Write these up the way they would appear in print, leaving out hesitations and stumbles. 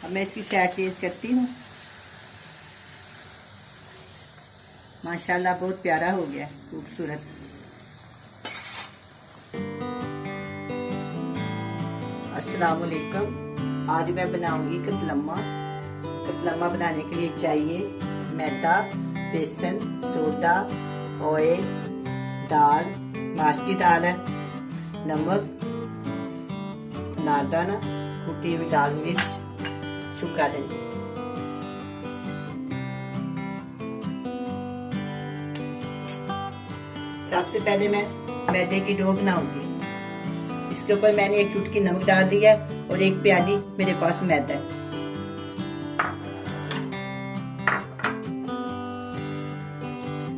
अब मैं इसकी साइड चेंज करती हूँ। माशाल्लाह बहुत प्यारा हो गया, खूबसूरत। अस्सलाम वालेकुम। आज मैं बनाऊंगी कतलम्मा। कतलम्मा बनाने के लिए चाहिए मैदा, बेसन, सोडा, ऑयल, दाल, माश की दाल है, नमक, अनारदाना, कुटी हुई लाल मिर्च, सूखा धनिया। सबसे पहले मैं मैदे की डो बनाऊंगी। इसके ऊपर मैंने एक चुटकी नमक डाल दिया और एक प्याली मेरे पास मैदा है।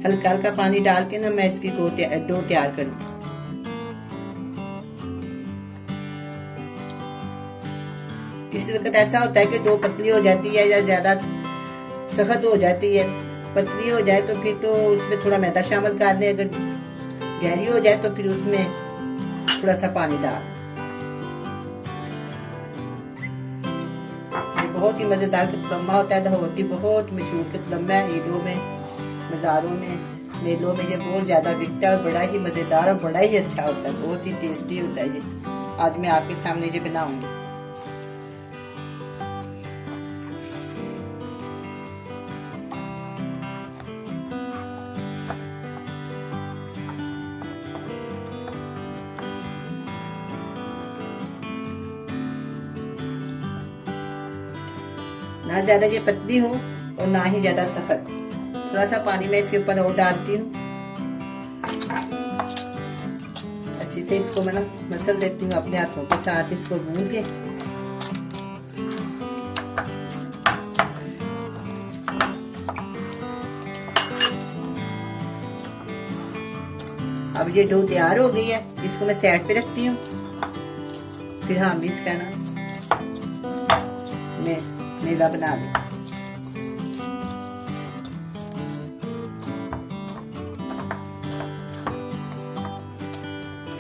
हल्का हल्का पानी डाल के ना मैं इसकी डो तैयार करूँ। किसी वक्त ऐसा होता है कि डो पतली हो जाती है या ज्यादा सख्त हो जाती है। पतली हो जाए तो फिर तो उसमें थोड़ा मैदा शामिल कर लें, अगर गहरी हो जाए तो फिर उसमें थोड़ा सा पानी डाल। ये बहुत ही मजेदार कतलम्मा होता है, लाहौर की बहुत मशहूर कतलम्मा है। ईदों में, बाजारों में, मेलों में ये बहुत ज्यादा बिकता है और बड़ा ही मजेदार और बड़ा ही अच्छा होता है, बहुत ही टेस्टी होता है। ये आज मैं आपके सामने ये बनाऊंगी। ना ज्यादा ये पतली हो और ना ही ज्यादा सख्त। थोड़ा सा पानी मैं इसके ऊपर और डालती हूँ। अच्छी से इसको मैं ना मसल देती हूँ अपने हाथों के साथ, इसको भून के। अब ये डो तैयार हो गई है, इसको मैं साइड पे रखती हूँ। फिर हम भी इसका ना मैं मेदा बना दें।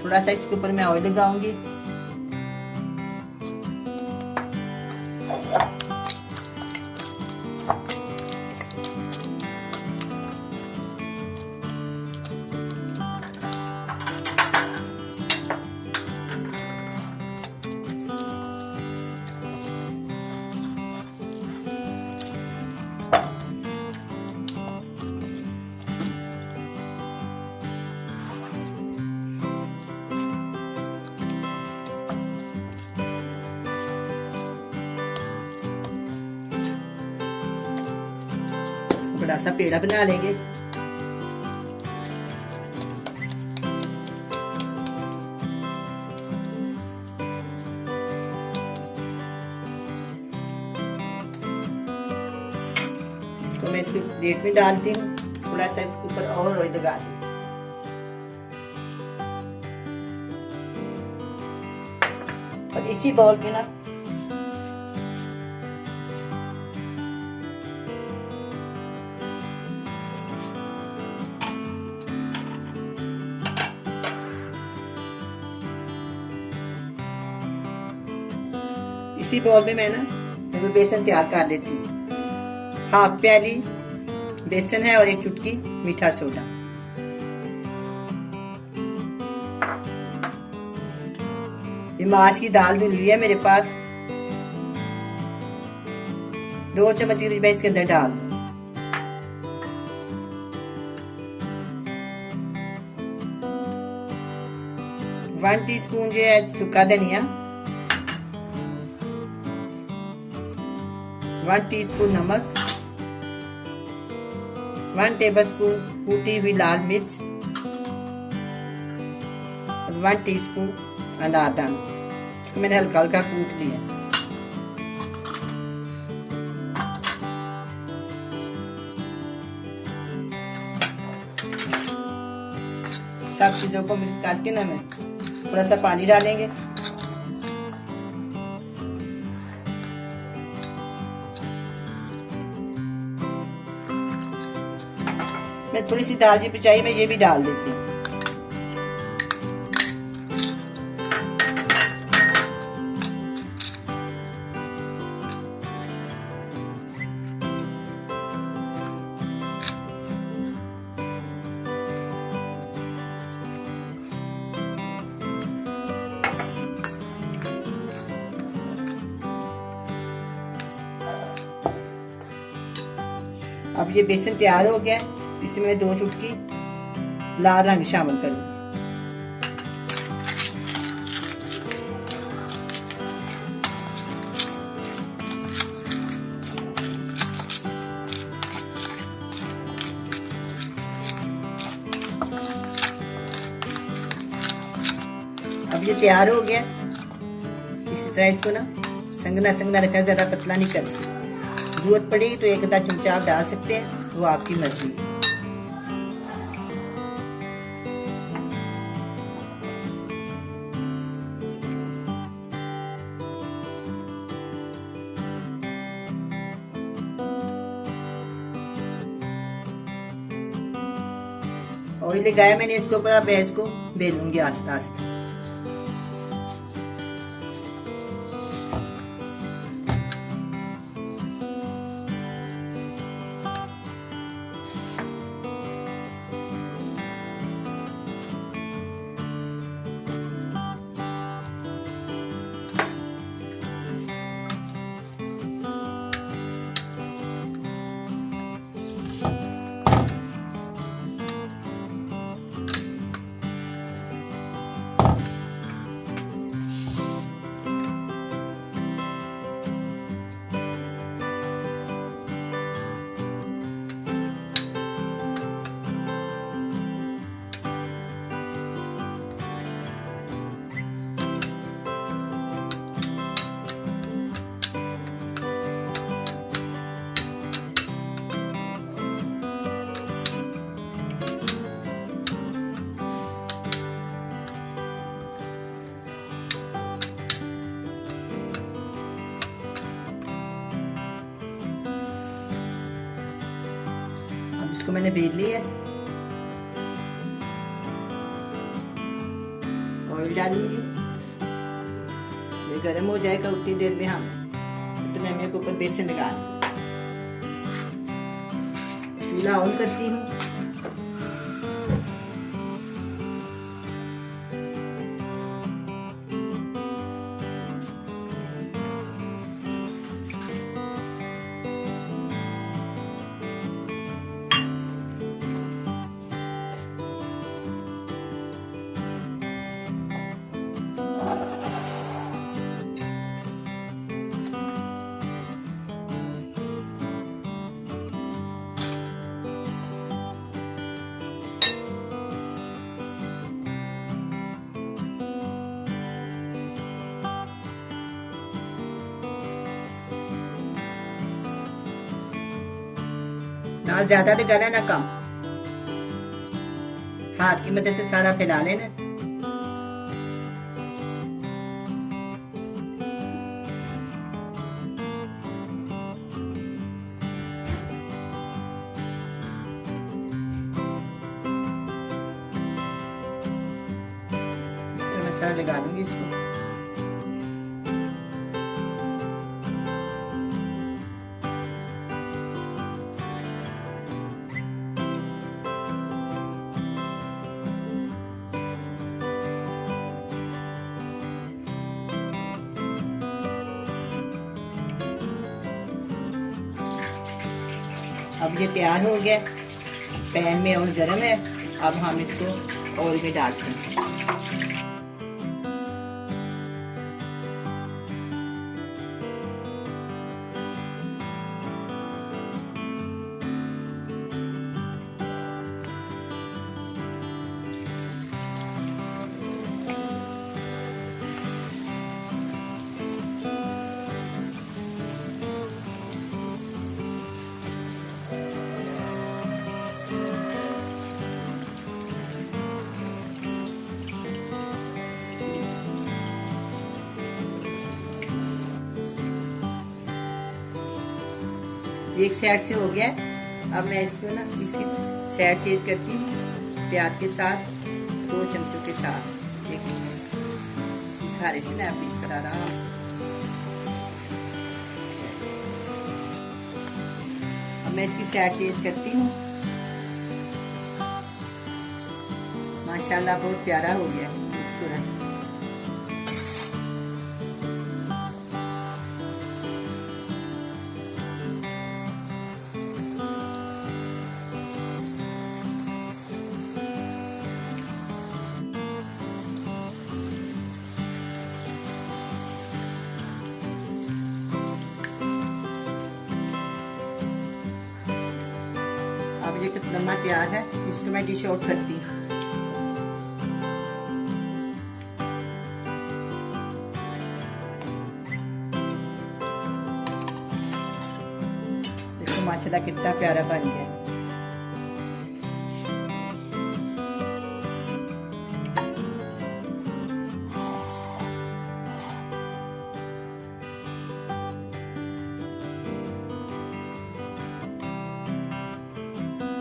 थोड़ा सा इसके ऊपर मैं ऑयल लगाऊंगी। बड़ा सा पेड़ा बना लेंगे। इसको मैं इसकी प्लेट में डालती हूँ। थोड़ा सा इसके ऊपर और ऑयल लगा दूँ। और इसी बाउल में ना इसी बाउल में मैं ना बेसन तैयार कर लेती हूँ। हाफ प्याली बेसन है और एक चुटकी मीठा सोडा। ये माश की दाल धुली हुई है मेरे पास, 2 चम्मच मैं इसके अंदर डाल दूँ। वन टीस्पून जो है सूखा धनिया, 1 टीस्पून नमक, 1 टेबलस्पून कूटी हुई लाल मिर्च और 1 टीस्पून अनारदाना। इसको मैंने हल्का हल्का कूट लिया। सब चीजों को मिक्स करके ना मैं थोड़ा सा पानी डालेंगे। मैं थोड़ी सी दाल की पिचाई में ये भी डाल देती हूँ। अब ये बेसन तैयार हो गया, इसमें मैं 2 चुटकी लाल रंग शामिल करूँ। अब ये तैयार हो गया। इसी तरह इसको ना संगना संगना रखना, ज़्यादा पतला नहीं करना। जरूरत पड़ेगी तो 1 आधा चमचा आप डाल सकते हैं, वो आपकी मर्जी है। ऑयल लगाया मैंने इसके ऊपर, अब इसको बेलूंगी आस्ते आस्ते। इसको मैंने बेल लिया। ऑयल डालूंगी, ये गर्म हो जाएगा, उतनी देर में हम इतने में ऊपर बेसन लगा चूल्हा ऑन करती हूँ। ना ज्यादा तो करना ना कम, हाथ की मदद से सारा फैला लेना। इस तरह मैं सारा लगा दूंगी इसको। अब ये तैयार हो गया, पैन में और गर्म है। अब हम इसको ऑयल में डालते हैं। एक साइड से हो गया। अब मैं इसको ना इसकी साइड चेंज करती हूँ प्याज के साथ, 2 चमचों के साथ। सारे से ना इस तरह आराम से। अब मैं इसकी साइड चेंज करती हूँ। माशाल्लाह बहुत प्यारा हो गया, खूबसूरत। कतलम्मा तैयार है, इसको मैं डिश आउट करती हूँ। देखो माशाल्लाह कितना प्यारा बन गया।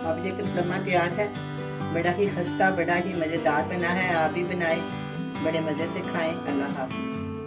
अब ये कतलम्मा तैयार है। बड़ा ही खस्ता, बड़ा ही मज़ेदार बना है। आप भी बनाएं, बड़े मज़े से खाएं। अल्लाह हाफिज़।